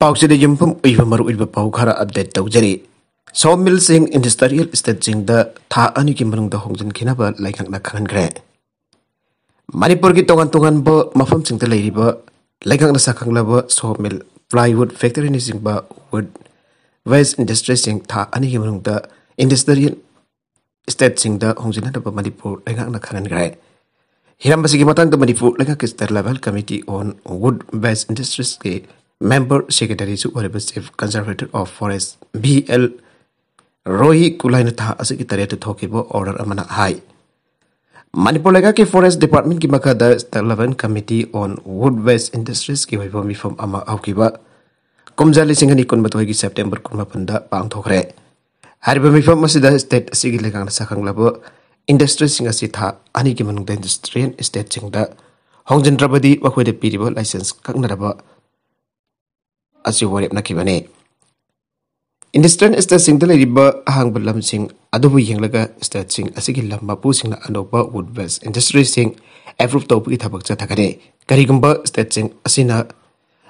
Pauxide Yumpum Ivamer with Paukara update Dogeri. Sawmill sing industrial estate sing the Ta Anikimarung the Hongjan Kinaba like an Nakan Gray. Manipurgi Tongan Bo Mafam sing the lady bo like an Sakang Lava sawmill plywood factory in Singba wood West industry sing Ta Anikimarung the industrial estate sing the Hongjan of Manipur like an Nakan Gray. Hirambasigi Matang the Manipur like a state level committee on wood West industries. Member Secretary Supervisor Conservator of Forest BL Rohi Kulainata Secretary to Tokibo Order Amana High. Manipulaga ke Forest Department ki makada State Committee on Wood Waste Industries ki waibomi from Ama Aukiba. Kumjali singani kun batuagi September kun mapanda pang thokre. Haribomi from Masida State Sigilegang Sakang Labo Industry Singasita Ani ki manung industry state singda Hongjan Rabadi wakwe de piribo license kagnaraba as you worry Nakibane. Industry is the single riba hang balam sing adobu yanglaga sing asigil lamba pusing anoba wood west industry sing every topic tabaksa takane. Karigumba sing asina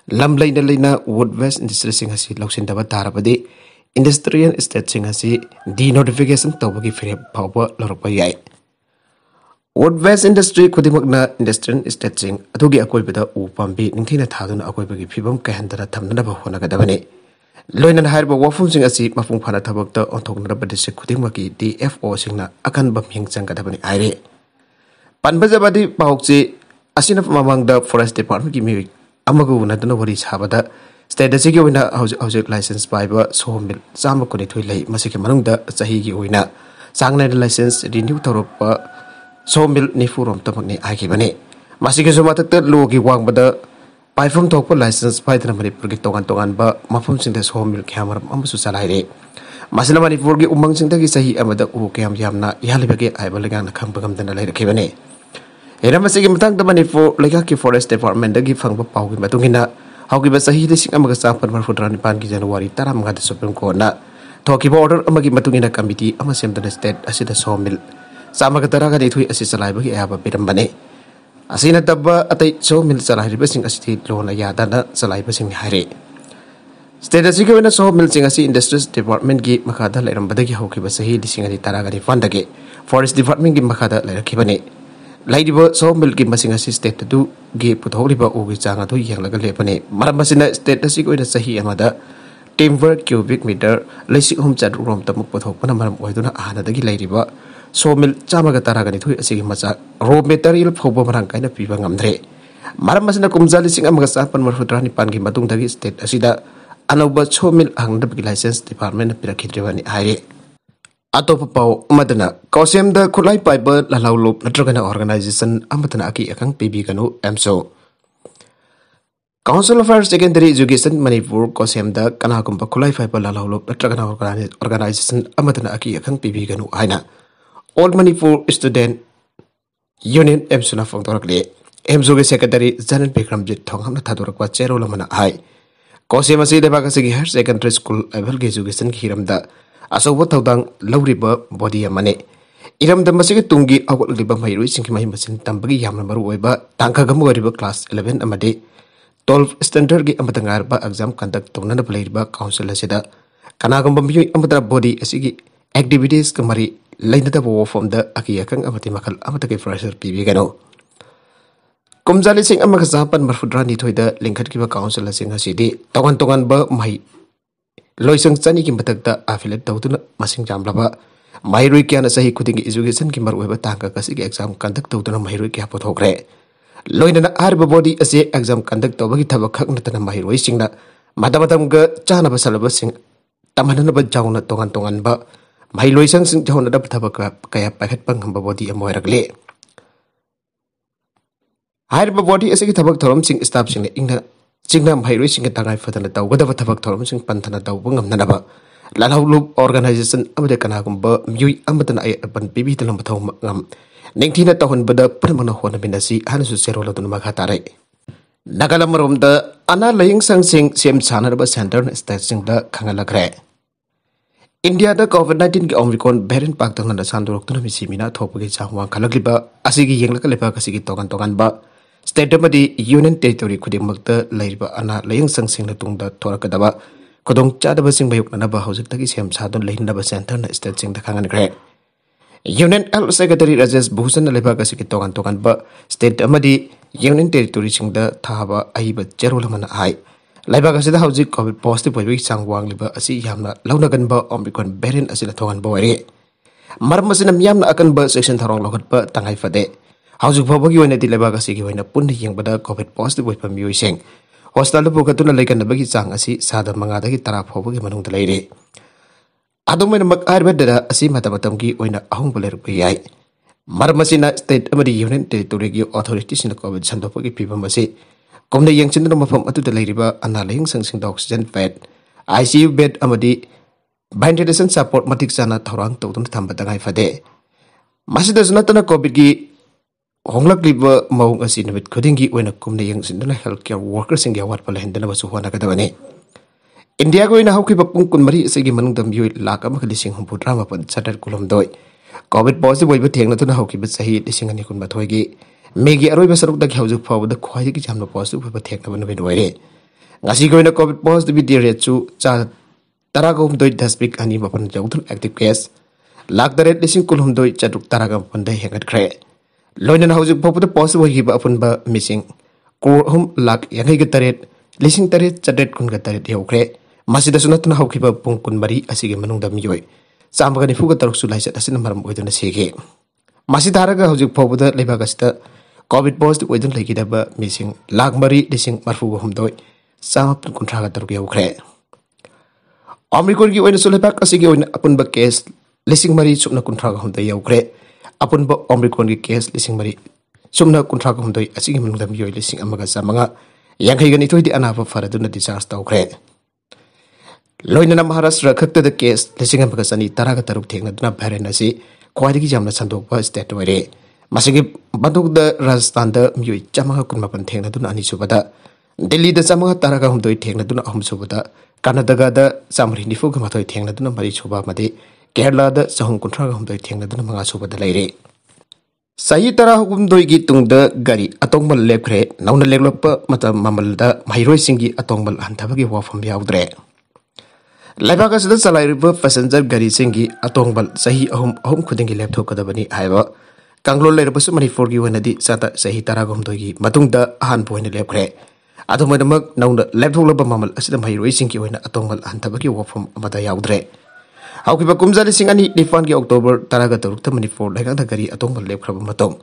lamlaina lina wood west industry sing hasi loksin daba tarabadi industrial state sing hasi denotification tobagi fere power loropa yai. Wood West industry Kudimagna industrial stretching Adugi Akoibida Upambi Nintina Tadun Akoibagi Pibum Kahandana Tamnaba Honakadavani. Loin and Harbo Wafumsing Asi Mafung Panatabakta on Tognabadis Kudimaki DFO Singna Akan Baming Sankadavani Aire. Panbazabadi Pauxi Asin of among the Forest Department Gimi Amagu Nadanovaris Habada State the Sigawina House license by Sawmill Samakuni Twilay Masikamarunda Sahigi Wina Sangna license renew Toropa Sawmill ni furom tamagni aikibani masigi sumatak logi wang bada paifum tokpa license paitna manipur gi tongan ba mafum singda sawmill khamar amsu salaire masina manipur gi umang singda gi sahi amada u kyam yamna yalibage aibalang na khambagam dana lairakibani era masigi matang da manipur lega ki forest department gi phangba pawgi matungina haugi ba sahi lising amaga sapan marfudrani pan gi january taram ga supreme court na thoki order amagi matungina committee amasem da state asida sawmill Samakataraga de Tui Assisaliba Aba Bidambane. Asina Daba Ate sawmill Salahibasing Asti Lona Yadana Salibasing Hare. State as you in a sawmill Singasi Industries Department Gate Makada Lerambadaki Hokibasahi, Singati Taragani Fandage, Forest Department Gim Makada Lerakibane. Ladybo sawmill Gimasingasi State to do Gate Putholiba Ugizanga to Yangaga Lepane. Maramasina State as you in a Sahi Amada. Timber cubic meter, Lacing home chat room Tamukotopana Waduna Anadagi Ladyba. Sawmill Chamaga Taragani to a Sigmaza, raw material Pobomarang kind of people Andre. Maramasina Kumzali sing Amagasapan Marfudrani Pangi Matungagi State Asida, Anoba sawmill ang the license department Pirakidrivani Aire. Atopao Madana, Kosem the Kulai Piper, Lalaulo, Latragana organization, Amatanaki, Akang Pibigano, Amso. Council of Higher Secondary Education Manipur, Kosem the Kanakumpa Kulai Piper, Lalaulo, Latragana organization, Amatanaki, Akang Pibigano, Aina. Old Manipur Student Union Emsuna Fongtorakle, Emsuge Secretary Zanan Bikram Jit Tongham Tadurakwa Chero Lamana High. Kosemasi de Bagasigi Higher Secondary School, Evelgezugisan Hiramda, Asobo Todang, Lowriba, Body Amane. Iram the Masiki Tungi, Awak Liba Mayru, Sinkimahimasin, Tambagi Yamamaru Weba, Tankagamu River Class 11 Amade, 12 Standard Amatangarba exam conduct Tonana Playba, Council Asida, Kanagambambu Amatra Body Asigi activities Kamari. Lain the war from the Akiakang Amatimakal Amataki Fresher Pibigano. Kumzali sing Amagazapan Marfudrani to the Linkakiva Council as in a city, Tongan Ba Mai Loisang Sani Kimbata affiliate Tautuna Masing Jamblaba, Mairikiana Sahi Kuting Izugisan Kimber Weber Tanka Kasik exam conduct Tautuna Mairikia Potogre. Loina Arba body as a exam conduct over Tabakak Natana Mairwasing that Madamatamga Chana Basalabasing Tamanaba Jauna Tongan Ba. May loisang sing jahon na tabaka kaya paket pang hamba body amoy ragle. Higher body as a tabak torum sing stab sing ingna singnam high racing at tangay fatan at whatever tabak torum sing pantana bungam nanaba. Lalaw loop organization Americanagumba, Mui Amatan ay ban bibi talang batong Ningtina tahon bada permano na binasi hanusu serola dun maghatare. Nagalamarom da ana laying sang sing siem sanaraba center station da kangalagre. India the COVID-19 ki Omicron variant paktang na sandurok to na misimina thopagi changwang kalagliba asigi yenglakaliba kasigi togan ba state amadi union territory khudimmakta leiriba ana layang sangsingna tungda thorakadaba kodong chadaba sing bayuknanaba haujiktagi sem sadon lehinaba center na state sing da khangan gre union health secretary Rajesh Bhushan leba ka sikit tokan tokan ba state amadi union territory sing da thaba aiba cherol mana hai leba ka sida haujik covid positive boy sang wang liba asi yamna launa gan ba omicron variant asila thokan ba wari marmasina miyamna akan ba section tharong lokat ba tangai fade haujik phobagi oina di leba ka sigi oina punni yengbada covid positive boy pamioi sing hospital bu katuna leikan bagi chang asi sada manga dagi tara phobagi manung da leire adumena mak arbedda asi matabatam gi oina ahung boler bu yai marmasina state amadi union territory gi authority sina covid sandopagi pibam asi komna yengchin mafam atu da leiriba ana lehing sangsing da oxygen bed ICU bed amadi ventilation support matik sana thorang tawdun thamba dangai fade masida sunatana covid gi honglak liba maung asi nabit khudingi oina kumna yengchin na healthcare workers sing ya wat pala hendana basu hona kadabani India ko ina hawki bakung kun mari segi manung dam yoi laka ma lising humpu drama pan sadar kulom doi covid positive boy theng na tuna hawki ba sahi lising ani kun bathoi gi megi aroi ba saruk da khawjuk phaw da khwai gi jamna positive ba theng na ban ben wai re ngasi ko ina covid positive di re chu cha tara gom doi daspik ani ba pan jawthun active case lak dare lising kulom doi chatuk tara gam pan dai hengat khre loina na hawjuk phaw da positive gi ba apun ba missing ko hum lak yangai gi taret lising taret chadet kun ga taret yau khre masida sunatuna hawkiba pungkun mari asige manungda miyoi sambaga ni fuga taruk sulai sat asina maram oiduna sege masida haraga hawjik phawbuda leibaga sita covid positive oidun leigidaba missing lakh mari lising marfuga humdoi samapun kuntraga taruk yaukhre omrikon gi oina sulaipak asige oina apunba case lising mari sumna kuntraga humdoi yaukhre apunba omrikon gi case lising mari sumna kuntraga humdoi asige manungda miyoi lising amaga samanga yangai gani toidi anaba faraduna discharge tawkhre loinana Maharashtra khakta da case lising amaga sani taraga taruk thengna duna bharen asi khwaidagi jamna sandokpa state ware masigi banduk da Rajasthan da miyoi chamaga kunmapan thengna duna ani subada Delhi da chamaga taraga humdoi thengna duna ahum subada Karnataka da samri nifu ga mathoi thengna duna mari suba made Kerala da sahung kuntraga humdoi thengna duna manga subada leire Sayi tara humdoi gi tungda gari atongmal lepkhre nauna lekloppa mata mamal da mairoi singi atongmal hanthabagi wafam yaudre Laibaga sida salairiba passenger gari singi atongbal sahi ahum khudingi laptop kadabani haiba kanglol leirbasu manipur gi wenadi sata sahi taragom dogi matungda ahan poina lepkhre adumadak nauna laptop laba mamal asida mairoi singi wena atongbal hantabagi wafam amada yaudre haukiba kumjali singani nifan gi october taraga tarukta manipur laigangda gari atongbal lepkhraba matong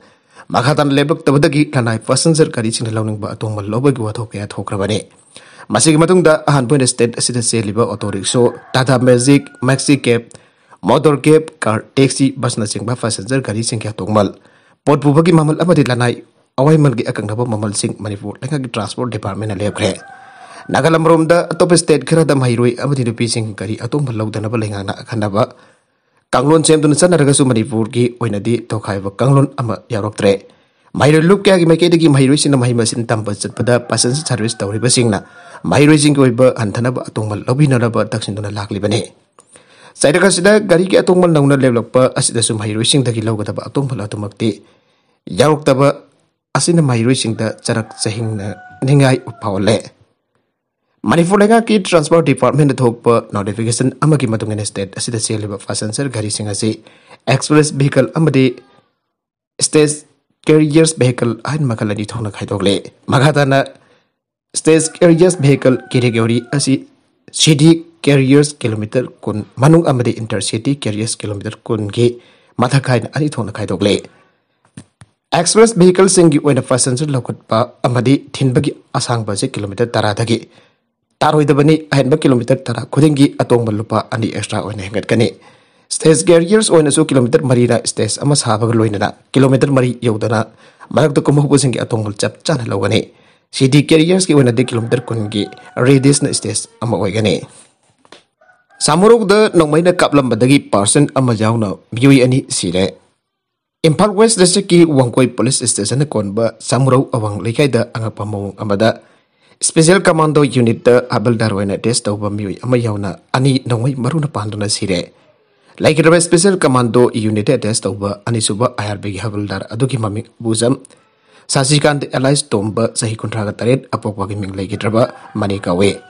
makhatan leblok tabadagi lanai passenger gari singla launingba atongbal lobagi wathok kaya thokrabani Masigi matungda ahan point state asida seliba auto rickshaw Tata Magic Maxi Cab motor cab car taxi bus na singba passenger gari singkya tongmal pot bubagi mamal amadi lanai awai malgi akangnaba mamal sing manipur lengagi transport department na lepkhre nagalamrom da top state khara da mairoi amadi rupi sing gari atongmal lawdanaba lengana akhanaba kanglon semduna sanaraga su manipur gi oinadi tokhaiba kanglon ama yaroktre mairoi lup kya gi maikedi mairoi sina mahimasin tamba chatpada passenger service tawriba singna mairoi sing gi oiba anthanaba atongmal lobinaraba taksinduna laklibane sairaga sida gari gi atongmal nauna leblokpa asida su mairoi sing dagi lawgadaba atongmal atumakti yaroktaba asina mairoi sing da charak chahingna ningai upawle Manipur lenga ki transport department thokpa notification amagi matungena state asida seliba passenger gari sing asi express vehicle amadi stage carriers vehicle ain makalani thona khaidokle magadana stage carriers vehicle category asi city carriers kilometer kun manung amadi intercity carriers kilometer kun gi mathakhain ani thona khaidokle express vehicle singi oina passenger lokatpa amadi thinbagi asangba je kilometer 10 dagi taroidabani ahenba kilometer 10 khudingi atongba lupa ani extra oina hengat kani Stage carriers oina so kilometer marina stage ama sabaga loinana kilometer mari yaudana marak to komo pusingi atongol chap chana lawani city carriers ki oina de kilometer kungi radius na stage ama oigani samuruk da nongmaina kaplam badagi person ama jauna miyoi ani sire Imphal West District ki Wangkoi Police Station konba samurau awang lekai da angapa mawung amada Special Commando Unit da habaldar oina test tawba miyoi ama yauna ani nongmai maruna panduna sire Like Special Commando Unit test over Anisuba IRB Havildar Aduki Mami Buzam Sasikand Allies Tomba Sahi Kuntraga Taret Apokwa Ming Legitraba Manikawe.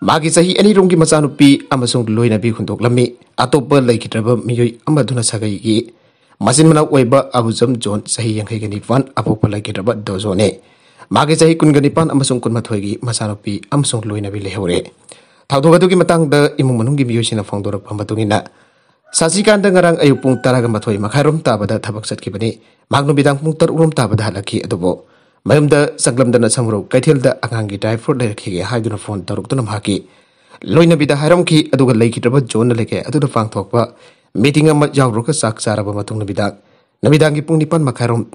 Magi Sahi any Rungi Masanupi Amasung Loina Bi Hundok Lami Atopa Legitraba Miyui Amaduna Sagai Masinmana Weba Abuzum John Sahi Yankani Van Apopa Legitraba Dozone. Magi Sahi Kunganipan Amasung Kunmatwagi Masanupi Amsung Loina Bi Lehore. Taudugi Matang the Imungi Musin of Fondor Pamatungina. Sasikand ngarang ayupung taraga mathoy makharom tabada thabak satkibani magno bidang pung tar urum tabada halaki adubo mayamda saglamdana samro kaithilda angangi dry fruit lekhi haiduna phone taruktunam haki loina bida haram ki aduga leikhitraba zone leke aduda pangthokpa meeting ama jawruka sak saraba matung nabidangi pung nipan makharom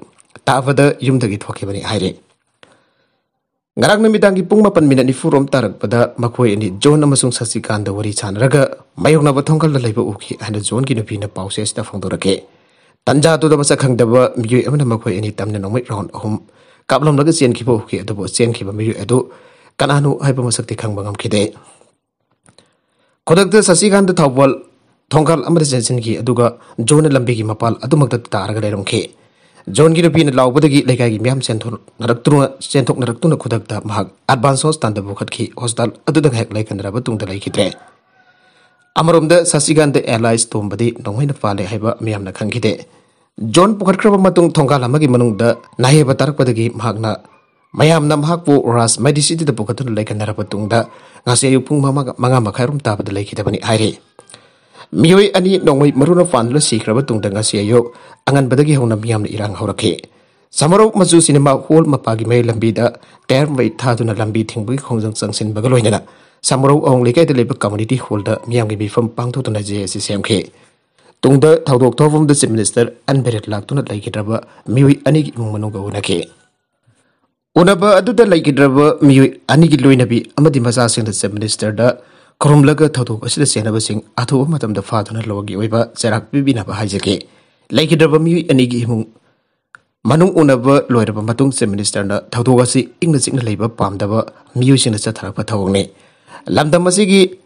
tabada yumdagi thokibani haire ngarang namidangi pung mapan minat ni furom tarak pada makoi ini John amasung Sasikanda wari chanraga mayokna bathongkal laiba uki ana John ki nupi na pause sta phangdorake tanja tu da masa khangdaba miyoi amana makoi ini tamna nomai round ahum kablom laga chen khibo uki adubo chen khiba miyoi adu kananu haiba masakti khangba ngamkhide kodakta Sasikanda thawal thongkal amada jensin ki aduga John lambi ki mapal adumakta taraga leiromke John Ginupi and Laubagi Legagi Miam Centor Naratuna Centok Naratuna Kudakta Mahak Advance Hostand Bukatki Hostal Adudang Hek Lake and Rabatung the Lake Tre Amarum the Sasigan the Allies Tombadi Nongwin Fale Heba Miam Nakangide John Pukakrava Matung Tongala Magi Manung the Naheba Tarpadagi Magna Mayam Nam Hakpo Ras Medicity the Bukatun Lake and Rabatung the Nasayupung Manga Makarum Tap the Lake Tabani Aire Miyoi ani nongwai maruna fanla sikraba tungda ngasiayo angan badagi hona miyam irang horake samaro mazu cinema hall mapagi mai lambi da term wai thaduna lambi thingbu khongjang changsin bagaloina samaro ong lekai de leba community hall da miyam gi bifam pangtho tuna je si semkhe tungda thaudok thawum the chief minister anberet laktuna laikidraba miyoi ani gi mungmanu ga unake unaba adu da laikidraba miyoi ani gi loinabi amadi masa sing the chief minister da Korumlaga Tatu Asida Senabasing Atu Matam the Father Logi Weba Zerak Bibinaba Hajake Lakidaba Mu Anigi Himung Manung Unaba Loyaba Matung Se Minister Tatuasi English in the Labor Pamdaba Musin the Satarapa Tawne Lamdamasigi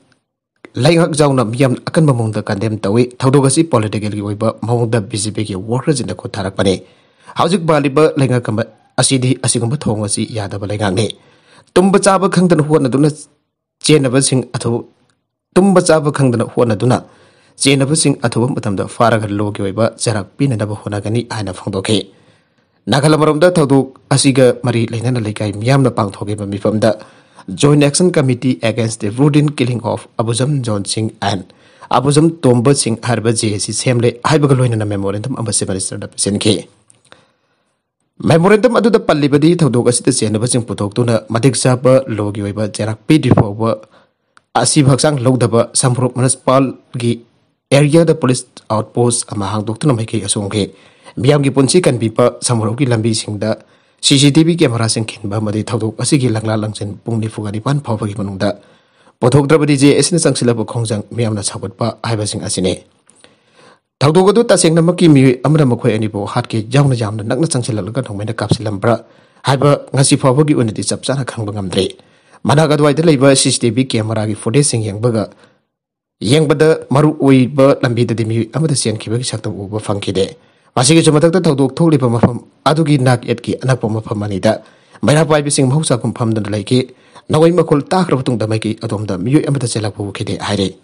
Layhak Zauna Yam Akanamong the condemned away Tadogasi political Weba Mong the busy workers in the Kotarakane Howzik Baliba Langakamba Asidi Asigamba Tongasi Yadaba Langane Tumba Zaba Kangan Huanaduna Jenabasing Atu Tumba Zaba Kangana Huanaduna Jenabasing Atu Matam the Faraga Logiweba Zerak Pinaba Honagani Ana Fondoke Nakalamaram da Tadu Asiga Marie Lenana Lekai Miamna Pangtoge Mifam da Joint Action Committee Against the Routine Killing of Abuzam John Singh and Abuzam Tomba Singh Harba JC Semle Hibagaloina Memorandum of the Minister of Senke Memorandum adu the Palibadi Taudogas the Senabasing Putokuna Matik Saba Logiweba Zerak Pidifova Asibhaksang Logdaba Sampro Municipal Gi Area the Police Outpost Amahang Doctor Maki Asonke Miamgi Punsi can be Samroki Lambi Singda CCTV camera sing Kinba Madi Taudo Asigi Langla Langsen Pungni Fugadipan Papa Gimanunda Potok Drabadi Essin Sangsilabo Kongzang Miamna Sabutpa Ibasing Asine Taudogo Tasing Namaki Mi Amramakwe Anibo Hatki Jamna Jamna Nagna Sangsilaga Homena Capsilambra Hyper Nasi Pavagi Unity Sapsana Kangam Dre Managadwai the labor CCTV camera for this sing young burger Yang Bada Maru Uiba Lambi the Demi Amadassian Kibak Shakta Uba Funky Day Masiki Chamata Taudo Toli Pamafam Adugi Nak Etki Anapoma Pamanida Mayapa Bising Mosa Kumpam the Lake Naway Makul Takratung the Maki Adom the Mu Amadaselapu Kide Hide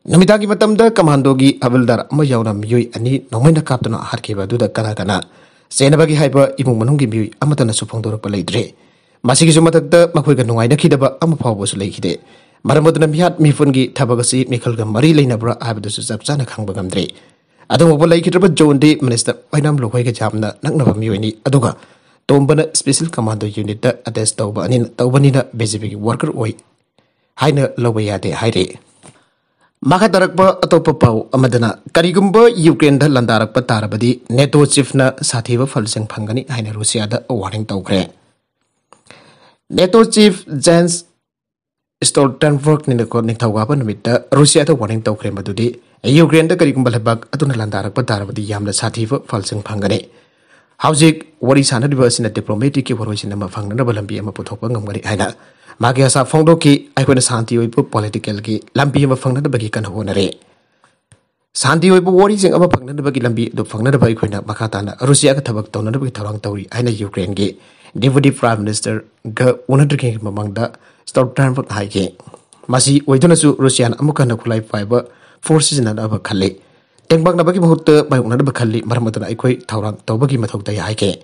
Namitagi Matamda Kamandogi Avildar Mayauna Mui Ani Nomena Captain Harkiba do the Kanakana Senabagi Hyper Imumanungi Mui Amatana Supondor Paladre Masiki Sumatata Makuga Noina Kidaba Amapavos Lake Maramadana Miat Mifungi Tabagasi Mikhal Mari Nabra Abdus Zapsana Kangbagandre Adomo Lake John D Minister Wainam Loka Jamna Nagna Muni Aduga Tombana Special Commando Unit Attest Taubanina Basic Worker Oi Haina Lowayade Haide Makatarakba Atopapau Amadana Karigumba Ukraine the Landarakpa Tarabadi NATO Chiefna Sativa Falsing Pangani Haina Russia the warning Tokre NATO Chief Jens Stoltenberg Ninakon Tawapa Namita Russia the warning Tokre Madudi Ukraine the Karigumba Labak Atuna Landarakpa Tarabadi Yamla Sativa Falsing Pangani Housing what is 100% in a diplomatic evaluation of Fangana Balambi and Putopangam Haina Magiasa Fondoki, I could Santi political Lampi of Fangana Bagikan Honore Santi oibu wari sing ama pangnanabagi lambi do pangnanaba ikoina makatana Russia ka thabak tawnanabagi thawang tawri aina Ukraine ge Deputy Prime Minister ga unadrike mamangda Stoltenberg haike masi oidonasu Russian amuka na khulai fiber forces na aba khalle tengbak nabagi bahutta bai unadaba khalli marmadana ikoi thawang tawbagi mathokta haike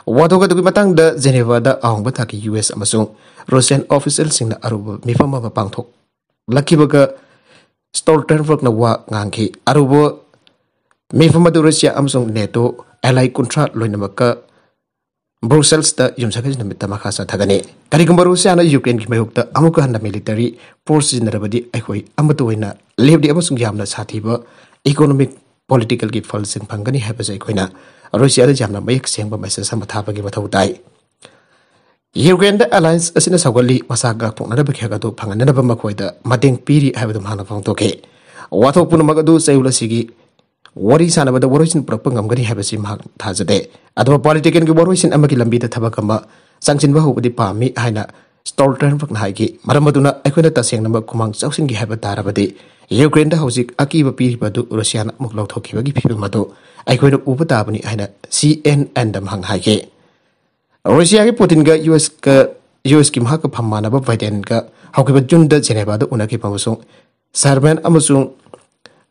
wadoga dugi matang da Geneva da ahongba thaki US amasung Russian official singna aruba mifama pangthok lakibaga Stoltenberg na wa ngangki arubo mifamadu Russia amsong NATO ally kuntra loinamaka Brussels da yumsakaj namita makasa thagane karigumba Russia na Ukraine ki mayukta amuka handa military forces narabadi akhoi amatu waina lebdi amasung yamna sathiba economic political ki falsing phangani habasai khoina Russia da jamna mayek sengba message sama thapagi mathau tai Ukraine da alliance asina sagali masaga phokna ba khega do phangana ba makhoida mateng piri habadu mana phangtoke wathok punu magadu sayula sigi wari sana bada woroisin propangam gani habasi mak thajade adwa politician ki woroisin amaki lambi da thabakama sangsin ba hubudi pami haina Stoltenberg na haiki maramaduna aikoina taseng namba kumang chausin gi haba tarabadi Ukraine da hojik akiba piri badu Russia na muklau thoki bagi phibu madu aikoina uba tabani haina CNN dam hang haike Russia ki Putin ga US ki mahaka phammana ba Biden ga haukiba junda Geneva da unaki pamusung Serbian amusung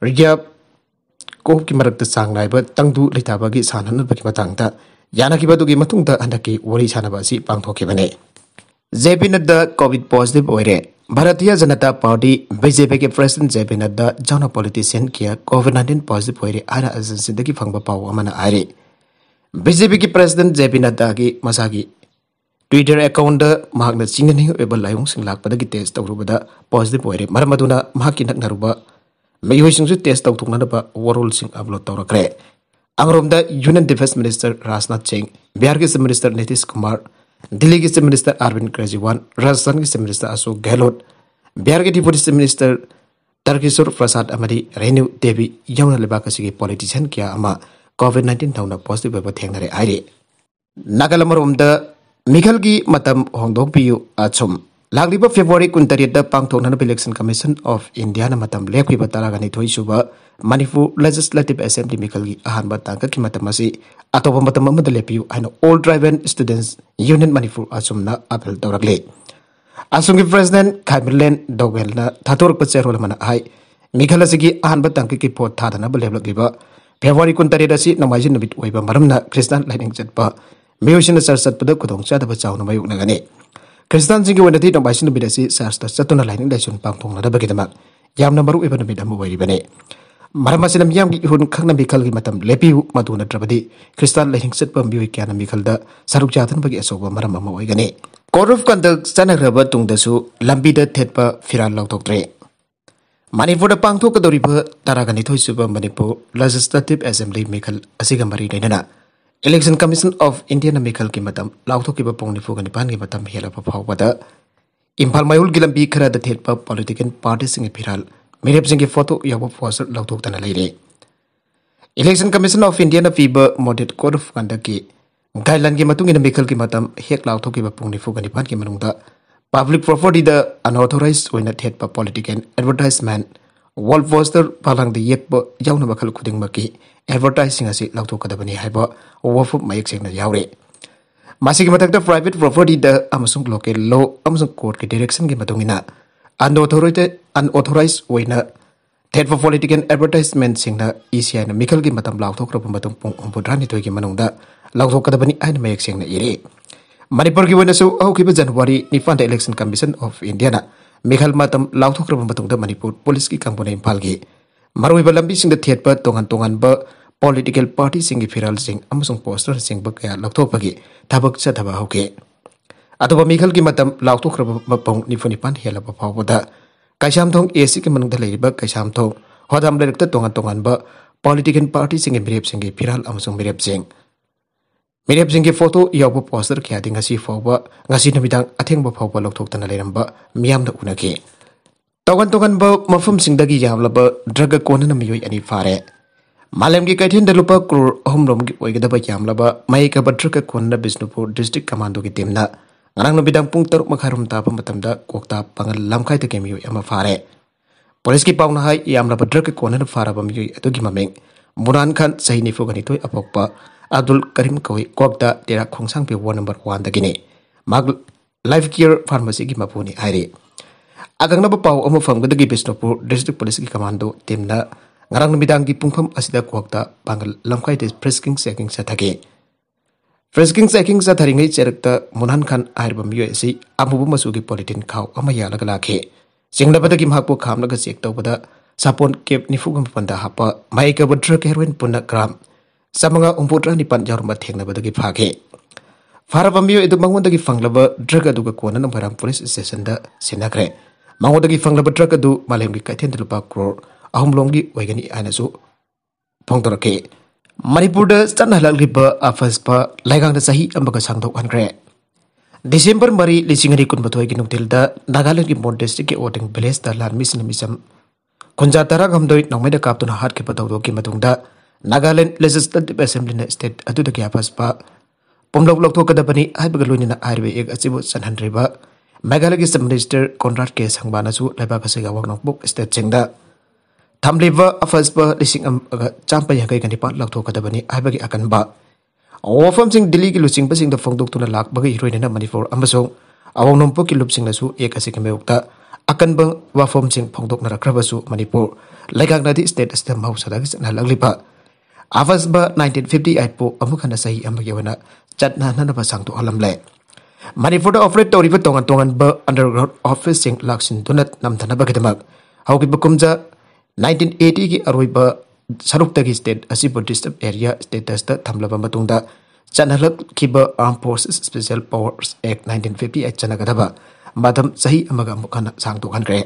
Ryab ko ki marakta sangnai ba tangdu litaba gi sanhan ba ki matangta yana ki badu gi matungta andaki wari sanaba si pangthoki bane JP Nadda COVID positive oire Bharatiya Janata Party BJP ke President JP Nadda jana politician kia COVID-19 positive oire ana agency dagi phangba paw amana are BJP ki President JP Nadda ki masagi Twitter account da mahakna chingani eba layong sing lakpada ki test tawrubada positive oire maramaduna mahaki naknaruba mayoi singsu test tawtukna ba warol sing upload tawrakre amromda Union Defense Minister Rajnath Singh Bihar ke Minister Nitish Kumar Delhi ke Minister Arvind Kejriwal Rajasthan ke Minister Ashok Gehlot Bihar ke Deputy Minister Tarkishore Prasad amadi Renu Devi yauna lebaka sigi politician kia ama COVID-19 tauna positive ba thengnare aire Nagalamoromda Mikhal gi Matam hongdokpiyu ATSUM lagliba February 28 da pangthokna Election Commission of India na Matam lekhiba taragani thoisuba Manipur Legislative Assembly Mikhal gi ahanba tangka ki matamasi atoba matam amada lepiyu aina All Tribe and Students Union Manipur ATSUM na apel tawrakle ATSUM gi President Khamirlen Dogel na thatork pacherol mana hai Mikhal asigi ahanba tangka ki pot thadana balebliba February 28 asi namajin nabit oiba maramna Christian lighting chatpa Miyoshin sarsat pada kudong chada ba chawna mayuk nagani Christian singi wenati namajin nabit asi sarsta chatuna lighting daison pangthong na dabagi damak yamna maru iba nabit amu wairi bane maramasi nam yam gi hun khangna Mikhal gi matam lepiu maduna drabadi Christian lighting chatpa miyoy kyana Mikhal da saruk jatan bagi asoba maram amu waigani Code of Conduct chanagraba tungdasu lambi da thetpa firal lautoktre Manipur da pangthok kadoriba taragani thoisuba Manipur Legislative Assembly Mikhal asiga mari dainana Election Commission of India na Mikhal ki matam lauthokiba pongnifu gani pan ki matam hela pa phawbada Imphal mayul gilambi khara da thetpa political party singi phiral mirep singi photo yawa poster lauthok tana leire Election Commission of India na fiba model code of conduct ki guideline ki matung ina Mikhal ki matam hek lauthokiba pongnifu gani pan ki manungda Public property the unauthorized when at head political advertisement wall poster palang the yek yauna bakal kuding maki advertising as it lauto kadabani haiba wafu mayek sing na yaure masig matak the private property the amasung local law amasung court ki direction ki matungina unauthorized when head for political advertisement sing na ECI na Mikhal ki matam lauto kropo matung pung umpudrani toy ki manungda lauto kadabani aina mayek sing na ire Manipur ki wena so aukiba January nifan the Election Commission of India na Mikhal matam lauthok raba matungda Manipur police ki kangpona impal gi maroi balambi sing the thetpa tongan ba political party sing firal sing amasung poster sing ba kaya lauthok pagi thabak cha thaba hoke atoba Mikhal ki matam lauthok raba mapong nifanipan hela ba phawda kaisam thong AC ki manungda leiba kaisam thong hodam lekta tongan ba political party sing mirep sing firal amasung mirep sing Mirep singki foto yawa poster kaya di ngasi fawba ngasi namidang ating ba fawba loktok tana leramba miyam na unaki. Tawan-tawan ba mafum singdagi yamla ba draga kona na miyoy ani fare. Malam ki kaitin dalupa krur homrom ki oigada ba yamla ba may ka ba draga kona na Bisnupur District Commando ki team na ngarang namidang pung taruk makharum tapa matamda kokta pangal lamkay ta kemiyoy ama fare. Police की पाउना high यामना drug के कोना फारब मियोई अदुगी ममिंग मुरान खान सही निफुगनितोय अपोक्पा अब्दुल करीम कवि कोकदा तेरा खोंसांग पे ward number 1 दगिने माग life care pharmacy की मपुनी हाइरे अगंगनब पाउ अमु फंगदगी बिष्णुपुर डिस्ट्रिक्ट पुलिस की commando टीमना ngarang midang gi pungpham asida kwakta bangal lamkhai de frisking checking sathage frisking checking satharingai cherakta munan khan airba miyo si amubu masu gi politin khaw ama yalaga lakhe singnabada gi mahpo khamnaga check tawbada sapon kep nifugam panda hapa maika budra heroin punna gram samanga umputra ni pan jarma thengnabada gi phage faraba miyo edu mangonda gi fanglaba drug aduga kona nambaram police station da sinakre mangonda gi fanglaba drug adu malem gi kaithen lupa crore ahumlongi wegani ainasu phongtorake manipur da chanhalagriba afaspa laigang da sahi ambaga sangdok anre December mari lisingari kunbathoi gi nuktil da Nagaland gi Mon district ki voting village da lan mission misam kunja tara gamdoi nongmai da kaptuna hat ke patawdo ki matungda Nagaland Legislative Assembly na state adu da ki afaspa pomlok lokto kada bani aibaga loinina airwe ek achibu sanhandriba Meghalaya gi Minister Conrad K sangbana su laiba kasega waknong book state chengda Tamliva afaspa lising champa yang kai kanipat lakto kadabani aibagi akan ba awafam sing dili ki lusing pasing da fongdok tuna lak bagi heroine na manipur amasong awang nompo ki lupsing na su ek asik meukta akan bang wafam sing fongdok na rakrabasu manipur laigang nadi state system hausa da na laglipa afasba 1958 po amukana sahi amagi wana chatna na ba sangto alamle manipur da operate tori ba tongan ba underground office sing laksin tunat namthana bagidamak hauki bukumja 1980 की अरोइबा सरुक्तगी state असिबो disturbed area status दा थमलबा मतुंगदा चनहलक खिबा armed forces special powers act 1958 चनगदबा मातम सही अमगा मुखना सांगतो खनग्रे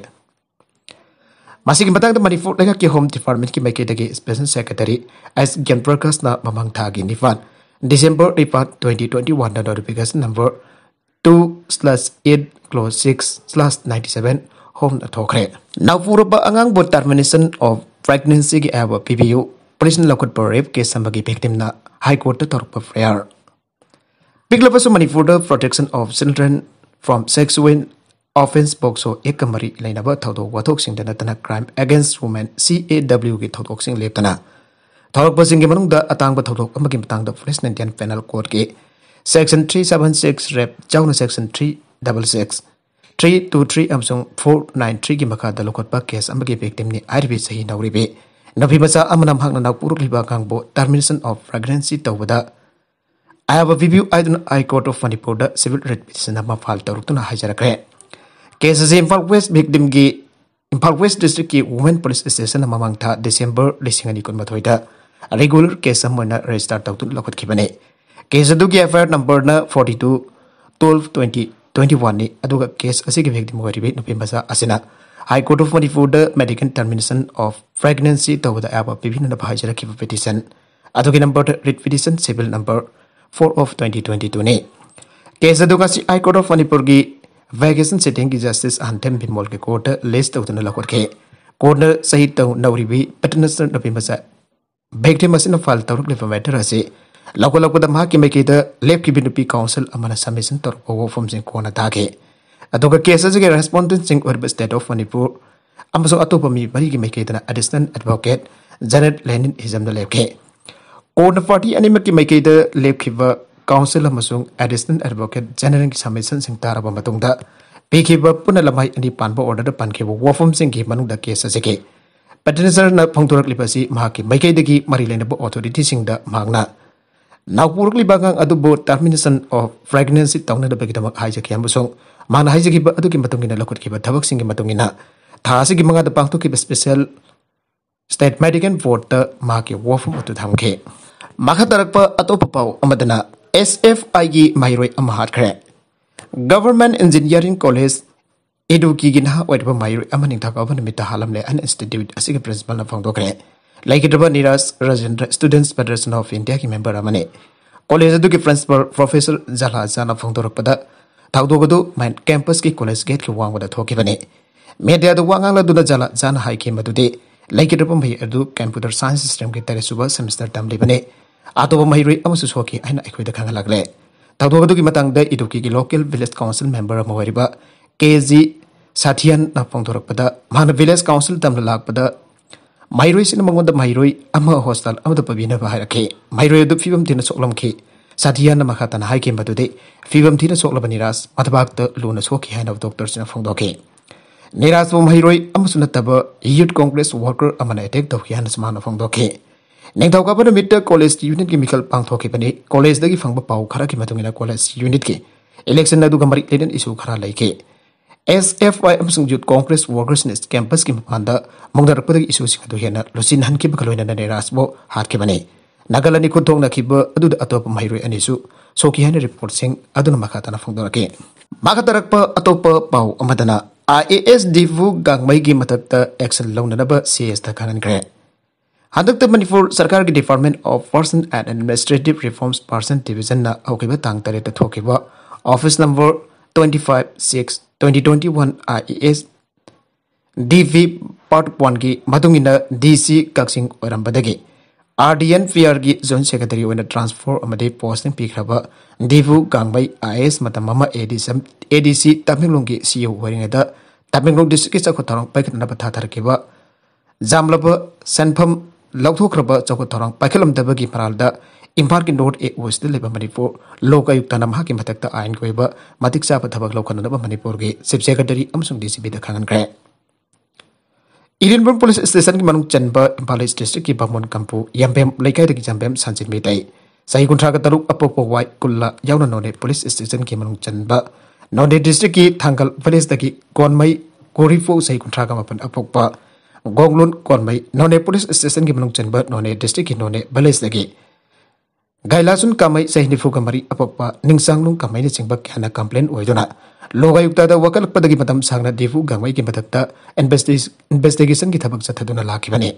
मासिक मतंग मणिपुर लेगा की होम डिपार्टमेंट की मैकेदगी स्पेशल सेक्रेटरी एस ज्ञान प्रकाश ना ममंग थागी निफान दिसंबर 2021 दा notification number 2/8/6/97 home na thokre now puraba angang bo termination of pregnancy gi aba pbu police lokot por rape case sambagi victim na high court ta torpa prayer piglapa manipur the protection of children from sexual offense boxo ekamari lainaba thodo wathok sing dana tana crime against women caw gi thotok sing leptana thorok basing gi manung da atang ba thotok amagi matang da police Indian penal code ge section 376 rape chawna section 366 323 amsung 493 gi makha da lokotpa case amagi victim ni irb sahi nauribe nabi masa amanam hangna na puruk liba kangbo termination of pregnancy tawada I have a review I court of Manipur da civil writ petition ma file tarutuna hajarakre case is Imphal West victim gi Imphal West district ki women police station mamang tha December 2019 da regular case amana register tawtun lokot khibane case adu gi FIR number na 42 12 20 21 ni aduga case asigi victim waribe nupi masa asina High Court of Manipur the medical termination of pregnancy tawada aba bibina na bahajara ki petition adugi number writ petition civil number 4 of 2022 ni case aduga si High Court of Manipur gi vacation sitting ki justice antem bimol ke court list tawduna lakot ke court na sahi taw nauribi petitioner nupi masa victim asina file tawruk le matter ase Lako da mahaki make the left kibinupi council amana submission tor over from sing kona take adoga cases ge respondent sing urban state of Manipur amaso atopa mi bari gi make the assistant advocate Janet Lenin hizam the left ke Court party animaki make the left kiba council amasung assistant advocate general ki submission sing taraba matungda pekiba puna lamai ani panba order pan ke wo from sing gi manung da case ase ke petitioner na phongtorak lipasi mahaki make the gi mari lena bo authority sing da magna Now purukli bagang adu bo termination of pregnancy tawna da bagida mak haija kyam busong mana haija ki adu ki matungina lokot ki thabak sing ki matungina thasi ki manga da pangtu ki special state medical board ta ma ki wofum atu thamke makha tarakpa atopa pau amadana SFI gi mairoi amahat khre Government Engineering College Eduki gi na oidba mairoi amaning thakaw nimita halamle an institute asigi principal na phangdokre Like it Niras Rajendra Students Federation of India ki member amane college adu ki principal professor Jala Jana Phongdorpada Tawdogodu main campus ki college gate ki wangwada thoki bane media du wangang la du Jala Jana hai ki madude like it bhai adu computer science system ki tare suba semester tam libane ato bhai roi amusu soki aina ekhoida khanga lagle Tawdogodu ki matang da iduki ki local village council member amawariba KG Sathian na pongthorapda mana village council tamna lakpada mairoi sin mangonda mairoi ama hostel amada pabina baharake mairoi du fibam tina soklamke Sathian na makata na haike badude fibam tina soklabani ras matabak ta luna soki haina doctor sina phongdoke Niras bo mairoi amusuna taba youth congress worker amana attack do hiana samana phongdoke Nengtau ka pada mid college unit ki Mikhal pangthoke bani college dagi phangba pau khara ki matungina college unit ki election na du gamari leden issue khara laike SFY amsung youth congress workers nes campus ki mapanda mongdarapda issue sing adu hena losin han ki bakaloina na Niras bo hat ke bani nagalani khutong na khiba adu atop mairoi anisu soki hena report sing aduna makata na phongdorake makatarakpa atopa pau amadana IAS divu gangmai gi matakta action launanaba CS ta kanan kre Hadakta Manipur Sarkar ki Department of Person and Administrative Reforms Person Division na aukiba tang tare ta thokiba office number 25/6/2021 IAS DV part 1 ki madungina DC Kaksing orambadagi RDN PR ki zone secretary oina transfer amade posting pikraba Divu Gangbai IAS matamama ADC Tamilong ki CEO waringada Tamilong district ki chakotharong paikna batha tharkiba jamlaba sanpham Lautokraba Chokotorang Pakalam Dabagi Paralda Impark in Road 8 was the Labor Manipur Loka Yuktana Haki Matakta Iron Quaver Matik Sapa Tabak Lokanaba Manipur Sub Secretary Amsung DCB the Kangan Grant Edinburgh Police Station Manung Chanba Impalace District Bamon Kampu Yambem Lake Jambem Sansit Meday Sai Kuntraga Taruk Apopo White Kulla Yauna None Police Station Kimanung Chanba None District Tangal Village Daki Gonmai Gorifo Sai Kuntraga Mapan Apopa Gonglun Konmai None Police Station Gimanung Chanba None District None Balis Lagi Gailasun Kamai Sahinifu Kamari Apapa Ningsanglung Kamai Singba Kana complaint Oidona Loga Yukta the Wakal Padagi Matam Sangna Difu Gamai Gimatata investigation Gitabak Sataduna Lakibane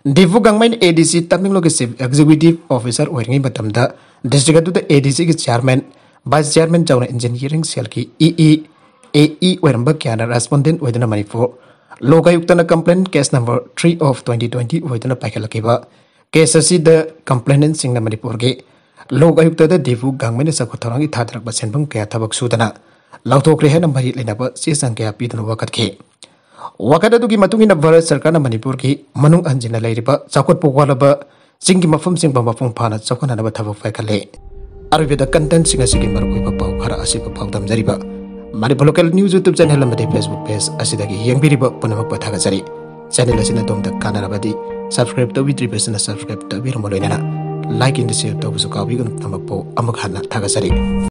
Difu Gangmain ADC Taming Logisip Executive Officer Wering Batamda District to the ADC Chairman Vice Chairman Jauna Engineering Selki AE Weramba Kana Respondent Wedana Manipur Loga Yuktana complaint case number 3 of 2020 Wedana Pakalakiba case asi the complainant Singna Manipurge Loga Yukta the Divu Gangman Sakotarangi Tatrak Basenbang Kaya Tabak Sudana Lauto Krehana Mari Lenaba Sisan Kaya Pidan Wakatke Wakata Duki Matungina Vara Sarkana Manipurki Manung Anjina Ladiba Sakot Pogwalaba Singi Mafum Sing Bamafum Pana Sakana Nabatava Fakale Arvida content Singasiki Maruka Pau Kara Asipa Pautam Zariba Manipur local news YouTube channel amadi Facebook page asidagi yengbiriba punamak pathagajari channel asina domda kanarabadi subscribe to vidribesana subscribe to biromoloinana like in the share to busu kawi gun tamakpo amuk hana thagajari